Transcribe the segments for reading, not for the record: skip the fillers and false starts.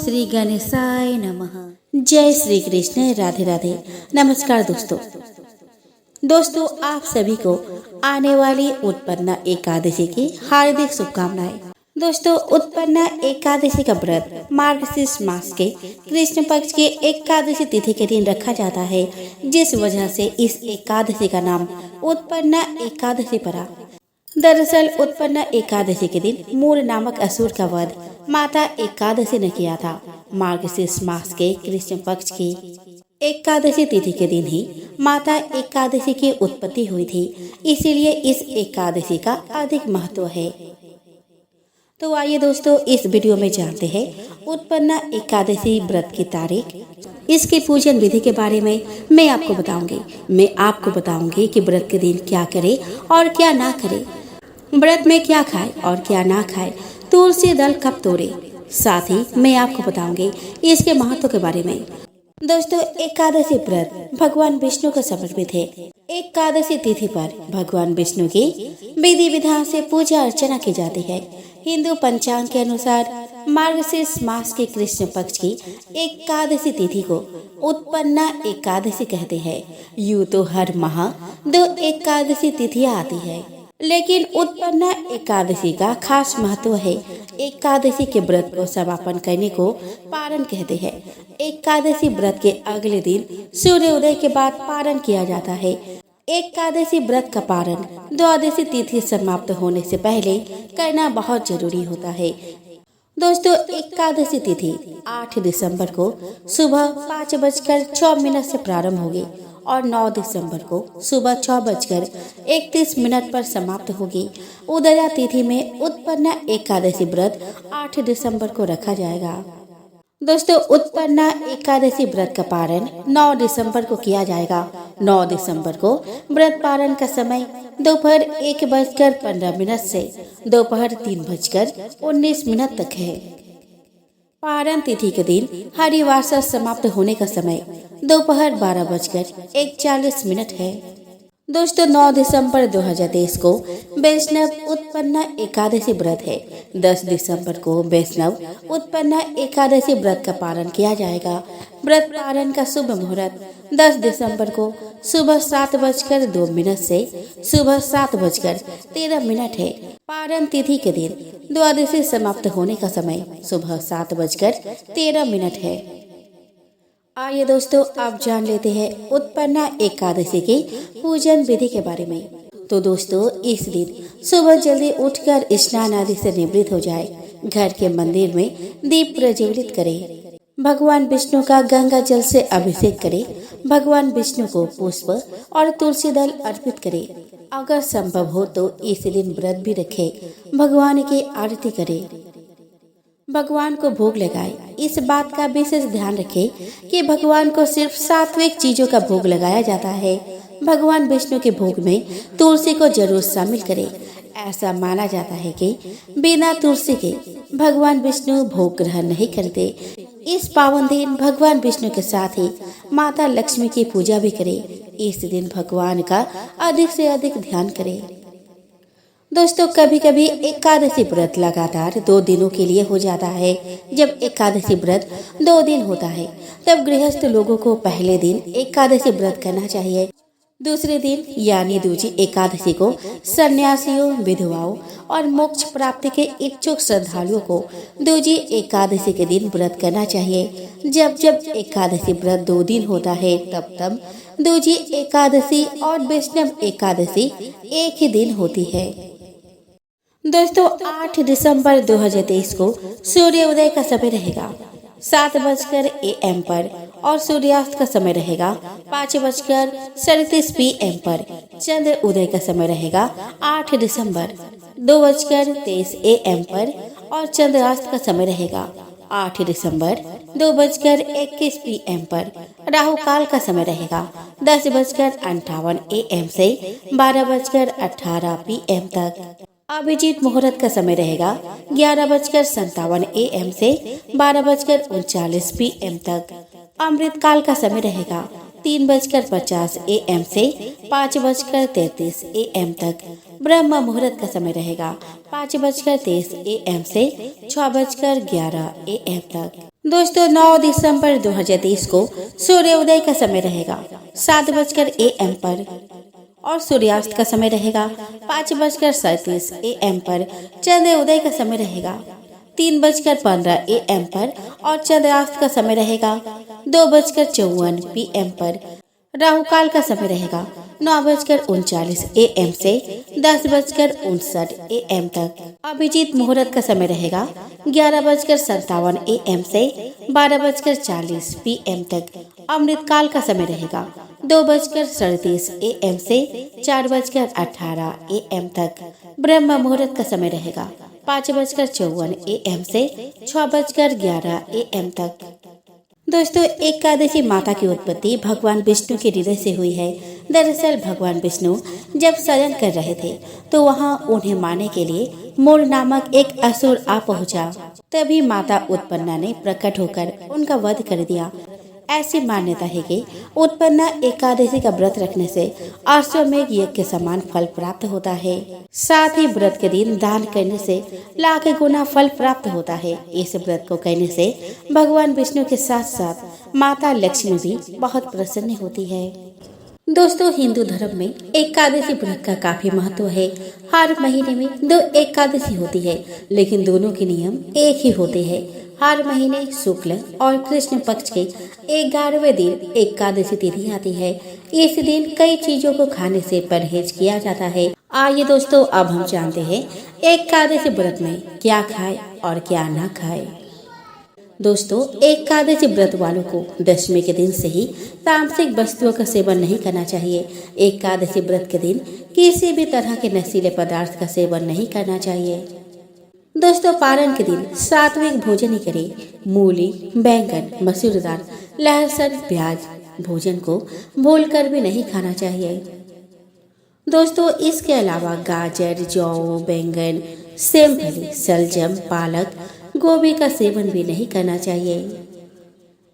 श्री गणेशाय नमः। जय श्री कृष्ण। राधे राधे। नमस्कार दोस्तों आप सभी को आने वाली उत्पन्ना एकादशी की हार्दिक शुभकामनाएं। दोस्तों उत्पन्ना एकादशी का व्रत मार्गशीर्ष मास के कृष्ण पक्ष के एकादशी तिथि के दिन रखा जाता है, जिस वजह से इस एकादशी का नाम उत्पन्ना एकादशी पड़ा। दरअसल उत्पन्ना एकादशी के दिन मूल नामक असुर का वध माता एकादशी ने किया था। मार्गशीर्ष मास के कृष्ण पक्ष की एकादशी तिथि के दिन ही माता एकादशी की उत्पत्ति हुई थी, इसीलिए इस एकादशी का अधिक महत्व है। तो आइए दोस्तों इस वीडियो में जानते हैं उत्पन्ना एकादशी व्रत की तारीख, इसके पूजन विधि के बारे में मैं आपको बताऊंगी कि व्रत के दिन क्या करें और क्या ना करें, व्रत में क्या खाए और क्या ना खाए, तुलसी दल कब तोड़े, साथ ही मैं आपको बताऊंगी इसके महत्व के बारे में। दोस्तों एकादशी व्रत भगवान विष्णु को समर्पित है। एकादशी तिथि पर भगवान विष्णु की विधि विधान से पूजा अर्चना की जाती है। हिंदू पंचांग के अनुसार मार्गशीर्ष मास के कृष्ण पक्ष की एकादशी तिथि को उत्पन्ना एकादशी कहते हैं। यूं तो हर माह 2 एकादशी तिथियां आती है, लेकिन उत्पन्ना एकादशी का खास महत्व है। एकादशी के व्रत को समापन करने को पारण कहते हैं। एकादशी व्रत के अगले दिन सूर्योदय के बाद पारण किया जाता है। एकादशी व्रत का पारण द्वादशी तिथि समाप्त होने से पहले करना बहुत जरूरी होता है। दोस्तों एकादशी तिथि 8 दिसंबर को सुबह 5:06 से प्रारंभ होगी और 9 दिसंबर को सुबह 6:31 पर समाप्त होगी। उदया तिथि में उत्पन्ना एकादशी व्रत 8 दिसंबर को रखा जाएगा। दोस्तों उत्पन्ना एकादशी व्रत का पारण 9 दिसंबर को किया जाएगा। 9 दिसंबर को व्रत पारण का समय दोपहर 1:15 से दोपहर 3:19 तक है। पारण तिथि के दिन हरिवासर समाप्त होने का समय दोपहर 12:41 है। दोस्तों 9 दिसंबर 2023 को वैष्णव उत्पन्ना एकादशी व्रत है। 10 दिसंबर को वैष्णव उत्पन्ना एकादशी व्रत का पारण किया जाएगा। व्रत पारण का शुभ मुहूर्त 10 दिसंबर को सुबह 7:02 से सुबह 7:13 है। पारण तिथि के दिन द्वादशी समाप्त होने का समय सुबह 7:13 है। आइए दोस्तों आप जान लेते हैं उत्पन्ना एकादशी की पूजन विधि के बारे में। तो दोस्तों इस दिन सुबह जल्दी उठकर स्नान आदि से निवृत्त हो जाए। घर के मंदिर में दीप प्रज्वलित करें। भगवान विष्णु का गंगा जल से अभिषेक करें। भगवान विष्णु को पुष्प और तुलसी दल अर्पित करें। अगर संभव हो तो इस दिन व्रत भी रखें। भगवान की आरती करें। भगवान को भोग लगाए। इस बात का विशेष ध्यान रखें कि भगवान को सिर्फ सात्विक चीजों का भोग लगाया जाता है। भगवान विष्णु के भोग में तुलसी को जरूर शामिल करें। ऐसा माना जाता है कि बिना तुलसी के भगवान विष्णु भोग ग्रहण नहीं करते। इस पावन दिन भगवान विष्णु के साथ ही माता लक्ष्मी की पूजा भी करें। इस दिन भगवान का अधिक से अधिक ध्यान करें। दोस्तों कभी कभी एकादशी व्रत लगातार 2 दिनों के लिए हो जाता है। जब एकादशी व्रत 2 दिन होता है तब गृहस्थ लोगों को पहले दिन एकादशी व्रत करना चाहिए। दूसरे दिन यानी दूजी एकादशी को सन्यासियों, विधवाओं और मोक्ष प्राप्ति के इच्छुक श्रद्धालुओं को दूजी एकादशी के दिन व्रत करना चाहिए। जब एकादशी व्रत 2 दिन होता है तब दूजी एकादशी और वैष्णव एकादशी एक ही दिन होती है। दोस्तों 8 दिसंबर 2023 को सूर्योदय का समय रहेगा 7:00 AM पर और सूर्यास्त का समय रहेगा 5:37 PM पर। चंद्र उदय का समय रहेगा 8 दिसंबर 2:23 AM पर और चंद्रास्त का समय रहेगा 8 दिसंबर 2:21 PM पर। राहु काल का समय रहेगा 10:58 AM से 12:18 PM तक। अभिजीत मुहूर्त का समय रहेगा 11:57 AM से 12:39 PM तक। अमृत काल का समय रहेगा 3:50 AM से 5:33 AM तक। ब्रह्म मुहूर्त का समय रहेगा 5:23 AM से 6:11 AM तक। दोस्तों 9 दिसंबर 2023 को सूर्योदय का समय रहेगा 7:00 AM पर और सूर्यास्त का समय रहेगा 5:37 AM पर। चंद्रोदय का समय रहेगा 3:15 AM पर और चंद्रास्त का समय रहेगा 2:54 PM पर। राहु काल का समय रहेगा 9:39 AM से 10:59 AM तक। अभिजीत मुहूर्त का समय रहेगा 11:57 AM से 12:40 PM तक। अमृत काल का समय रहेगा 2:37 AM से 4:18 AM तक। ब्रह्म मुहूर्त का समय रहेगा 5:54 AM से 6:11 AM तक। दोस्तों एकादशी माता की उत्पत्ति भगवान विष्णु के हृदय से हुई है। दरअसल भगवान विष्णु जब शयन कर रहे थे तो वहां उन्हें मारने के लिए मूल नामक एक असुर आ पहुंचा। तभी माता उत्पन्ना ने प्रकट होकर उनका वध कर दिया। ऐसी मान्यता है कि उत्पन्ना एकादशी का व्रत रखने से अश्वमेघ यज्ञ के समान फल प्राप्त होता है। साथ ही व्रत के दिन दान करने से लाख गुना फल प्राप्त होता है। इस व्रत को करने से भगवान विष्णु के साथ साथ माता लक्ष्मी भी बहुत प्रसन्न होती है। दोस्तों हिंदू धर्म में एकादशी व्रत का काफी महत्व है। हर महीने में 2 एकादशी होती है, लेकिन दोनों के नियम एक ही होते हैं। हर महीने शुक्ल और कृष्ण पक्ष के 11वें दिन एकादशी तिथि आती है। इस दिन कई चीजों को खाने से परहेज किया जाता है। आइए दोस्तों अब हम जानते हैं एकादशी व्रत में क्या खाए और क्या ना खाए। दोस्तों एकादशी व्रत वालों को दशमी के दिन से ही तामसिक वस्तुओं का सेवन नहीं करना चाहिए। एकादशी व्रत के दिन किसी भी तरह के नशीले पदार्थ का सेवन नहीं करना चाहिए। दोस्तों पारण के दिन सात्विक भोजन ही करें। मूली, बैंगन, मसूर दाल, लहसुन, प्याज भोजन को भूलकर भी नहीं खाना चाहिए। दोस्तों इसके अलावा गाजर, जौ, बैंगन, सेमफली, सलजम, पालक, गोभी का सेवन भी नहीं करना चाहिए।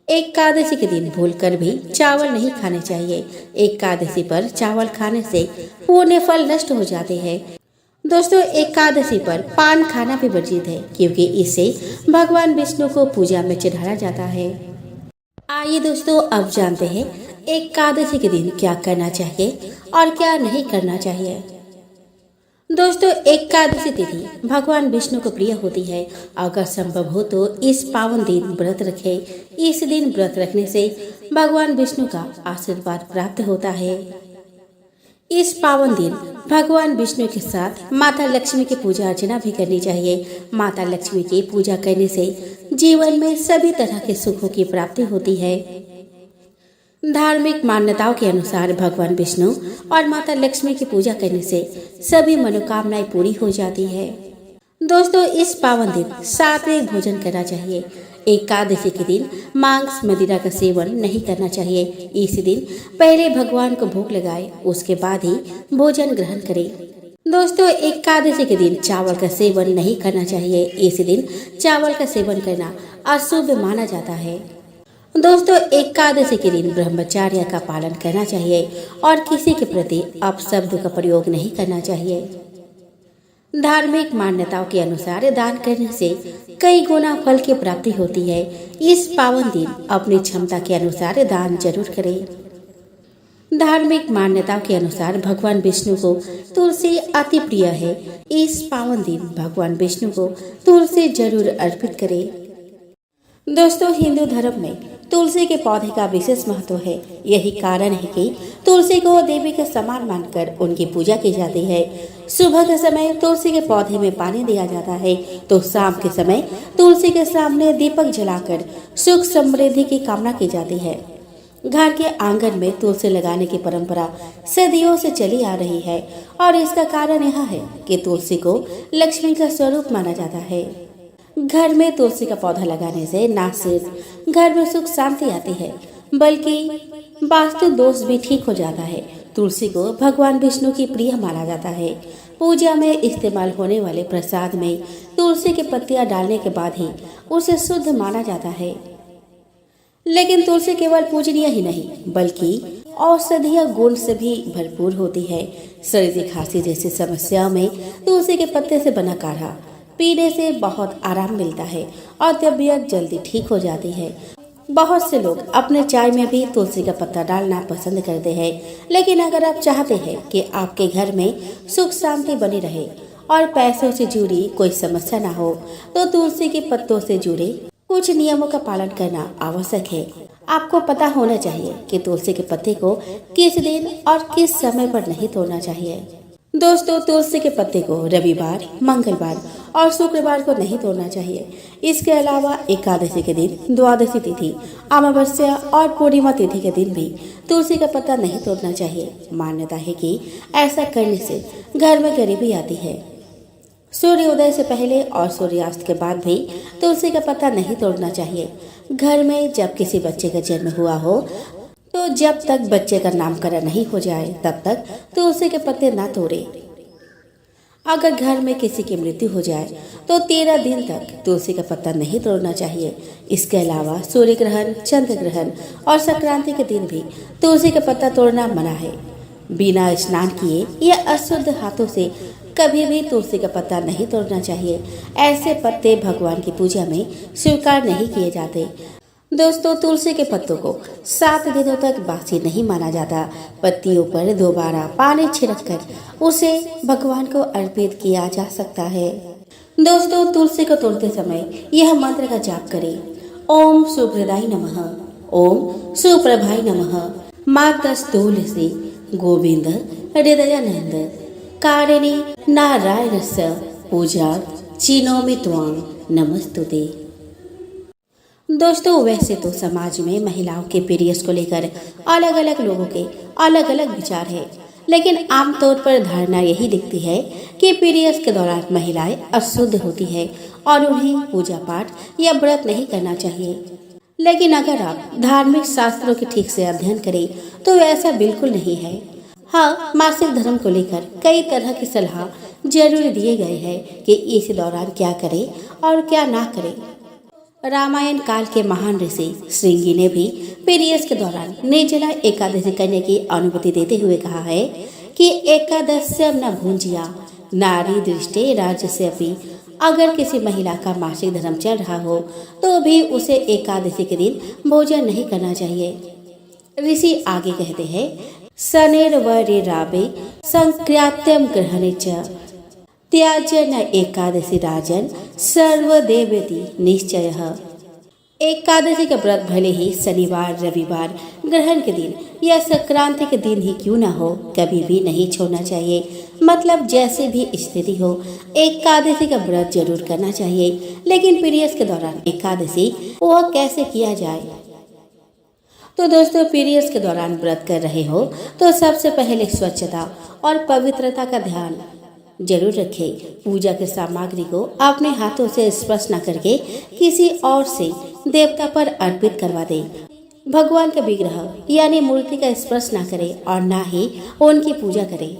एकादशी के दिन भूलकर भी चावल नहीं खाने चाहिए। एकादशी पर चावल खाने से पुण्य फल नष्ट हो जाते हैं। दोस्तों एकादशी पर पान खाना भी वर्जित है, क्योंकि इसे भगवान विष्णु को पूजा में चढ़ाया जाता है। आइए दोस्तों अब जानते हैं एकादशी के दिन क्या करना चाहिए और क्या नहीं करना चाहिए। दोस्तों एकादशी तिथि भगवान विष्णु को प्रिय होती है। अगर संभव हो तो इस पावन दिन व्रत रखें। इस दिन व्रत रखने से भगवान विष्णु का आशीर्वाद प्राप्त होता है। इस पावन दिन भगवान विष्णु के साथ माता लक्ष्मी की पूजा अर्चना भी करनी चाहिए। माता लक्ष्मी की पूजा करने से जीवन में सभी तरह के सुखों की प्राप्ति होती है। धार्मिक मान्यताओं के अनुसार भगवान विष्णु और माता लक्ष्मी की पूजा करने से सभी मनोकामनाएं पूरी हो जाती है। दोस्तों इस पावन दिन सात्विक भोजन करना चाहिए। एकादशी के दिन मांस, मदिरा का सेवन नहीं करना चाहिए। इस दिन पहले भगवान को भोग लगाए, उसके बाद ही भोजन ग्रहण करें। दोस्तों एकादशी के दिन चावल का सेवन नहीं करना चाहिए। इस दिन चावल का सेवन करना अशुभ माना जाता है। दोस्तों एकादशी के दिन ब्रह्मचर्य का पालन करना चाहिए और किसी के प्रति अपशब्द का प्रयोग नहीं करना चाहिए। धार्मिक मान्यताओं के अनुसार दान करने से कई गुना फल की प्राप्ति होती है। इस पावन दिन अपनी क्षमता के अनुसार दान जरूर करें। धार्मिक मान्यताओं के अनुसार भगवान विष्णु को तुलसी अति प्रिय है। इस पावन दिन भगवान विष्णु को तुलसी जरूर अर्पित करें। दोस्तों हिंदू धर्म में तुलसी के पौधे का विशेष महत्व है। यही कारण है कि तुलसी को देवी के समान मानकर उनकी पूजा की जाती है। सुबह के समय तुलसी के पौधे में पानी दिया जाता है, तो शाम के समय तुलसी के सामने दीपक जलाकर सुख समृद्धि की कामना की जाती है। घर के आंगन में तुलसी लगाने की परंपरा सदियों से चली आ रही है और इसका कारण यह है कि तुलसी को लक्ष्मी का स्वरूप माना जाता है। घर में तुलसी का पौधा लगाने से न सिर्फ घर में सुख शांति आती है, बल्कि वास्तु दोष भी ठीक हो जाता है। तुलसी को भगवान विष्णु की प्रिय माना जाता है। पूजा में इस्तेमाल होने वाले प्रसाद में तुलसी की पत्तियां डालने के बाद ही उसे शुद्ध माना जाता है। लेकिन तुलसी केवल पूजनीय ही नहीं, बल्कि औषधीय गुण से भी भरपूर होती है। सर्दी खांसी जैसी समस्याओं में तुलसी के पत्ते से बना काढ़ा पीने से बहुत आराम मिलता है और तबीयत जल्दी ठीक हो जाती है। बहुत से लोग अपने चाय में भी तुलसी का पत्ता डालना पसंद करते हैं, लेकिन अगर आप चाहते हैं कि आपके घर में सुख शांति बनी रहे और पैसों से जुड़ी कोई समस्या ना हो, तो तुलसी के पत्तों से जुड़े कुछ नियमों का पालन करना आवश्यक है। आपको पता होना चाहिए कि तुलसी के पत्ते को किस दिन और किस समय पर नहीं तोड़ना चाहिए। दोस्तों, तुलसी के पत्ते को रविवार, मंगलवार और शुक्रवार को नहीं तोड़ना चाहिए। इसके अलावा एकादशी के दिन, द्वादशी तिथि, अमावस्या और पूर्णिमा तिथि के दिन भी तुलसी का पत्ता नहीं तोड़ना चाहिए। मान्यता है कि ऐसा करने से घर में गरीबी आती है। सूर्योदय से पहले और सूर्यास्त के बाद भी तुलसी का पत्ता नहीं तोड़ना चाहिए। घर में जब किसी बच्चे का जन्म हुआ हो तो जब तक बच्चे का नामकरण नहीं हो जाए तब तक तुलसी के पत्ते ना तोड़े। अगर घर में किसी की मृत्यु हो जाए तो 13 दिन तक तुलसी का पत्ता नहीं तोड़ना चाहिए। इसके अलावा सूर्य ग्रहण, चंद्र ग्रहण और संक्रांति के दिन भी तुलसी का पत्ता तोड़ना मना है। बिना स्नान किए या अशुद्ध हाथों से कभी भी तुलसी का पत्ता नहीं तोड़ना चाहिए। ऐसे पत्ते भगवान की पूजा में स्वीकार नहीं किए जाते। दोस्तों, तुलसी के पत्तों को 7 दिनों तक बासी नहीं माना जाता। पत्तियों पर दोबारा पानी छिड़ककर उसे भगवान को अर्पित किया जा सकता है। दोस्तों, तुलसी को तोड़ते समय यह मंत्र का जाप करें। ओम सुप्रदाय नमः, ओम सुप्रभाय नमः, मातस्तुलसी गोविंद हृदयानंद कारिणी नारायणस्य पूजा चिनोमि त्वां नमस्तुते। दोस्तों, वैसे तो समाज में महिलाओं के पीरियड्स को लेकर अलग अलग लोगों के अलग अलग विचार है, लेकिन आमतौर पर धारणा यही दिखती है कि पीरियड्स के दौरान महिलाएं अशुद्ध होती है और उन्हें पूजा पाठ या व्रत नहीं करना चाहिए। लेकिन अगर आप धार्मिक शास्त्रों के ठीक से अध्ययन करें तो ऐसा बिल्कुल नहीं है। हाँ, मासिक धर्म को लेकर कई तरह की सलाह जरूर दिए गए हैं कि इस दौरान क्या करें और क्या ना करें। रामायण काल के महान ऋषि श्रृंगी ने भी पीरियड्स के दौरान निर्जला एकादशी करने की अनुमति देते हुए कहा है कि एकादश्यम न भुंजिया नारी दृष्टि राज्यस्यपि। अगर किसी महिला का मासिक धर्म चल रहा हो तो भी उसे एकादशी के दिन भोजन नहीं करना चाहिए। ऋषि आगे कहते हैं, शनिर्वरे रावे संक्रांत्यम ग्रहणे च त्याज्य न एकादशी राजन सर्वदेवेति निश्चयः। एकादशी का व्रत भले ही शनिवार, रविवार, ग्रहण के दिन या संक्रांति के दिन ही क्यों ना हो, कभी भी नहीं छोड़ना चाहिए। मतलब जैसे भी स्थिति हो, एकादशी का व्रत जरूर करना चाहिए। लेकिन पीरियड्स के दौरान एकादशी वह कैसे किया जाए? तो दोस्तों, पीरियड्स के दौरान व्रत कर रहे हो तो सबसे पहले स्वच्छता और पवित्रता का ध्यान जरूर रखें। पूजा के सामग्री को अपने हाथों से स्पर्श न करके किसी और से देवता पर अर्पित करवा दें। भगवान के विग्रह यानी मूर्ति का स्पर्श न करें और न ही उनकी पूजा करें।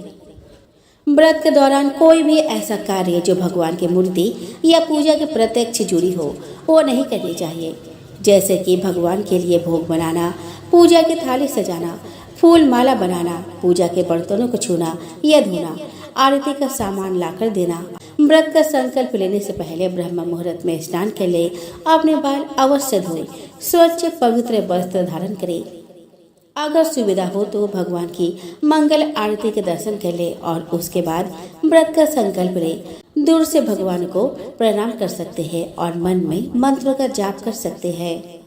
व्रत के दौरान कोई भी ऐसा कार्य जो भगवान की मूर्ति या पूजा के प्रत्यक्ष जुड़ी हो वो नहीं करनी चाहिए, जैसे कि भगवान के लिए भोग बनाना, पूजा की थाली सजाना, फूल माला बनाना, पूजा के बर्तनों को छूना या धोना, आरती का सामान लाकर देना। व्रत का संकल्प लेने से पहले ब्रह्म मुहूर्त में स्नान कर ले, अपने बाल अवश्य धोए, स्वच्छ पवित्र वस्त्र धारण करें। अगर सुविधा हो तो भगवान की मंगल आरती के दर्शन कर ले और उसके बाद व्रत का संकल्प ले। दूर से भगवान को प्रणाम कर सकते हैं और मन में मंत्रों का जाप कर सकते हैं।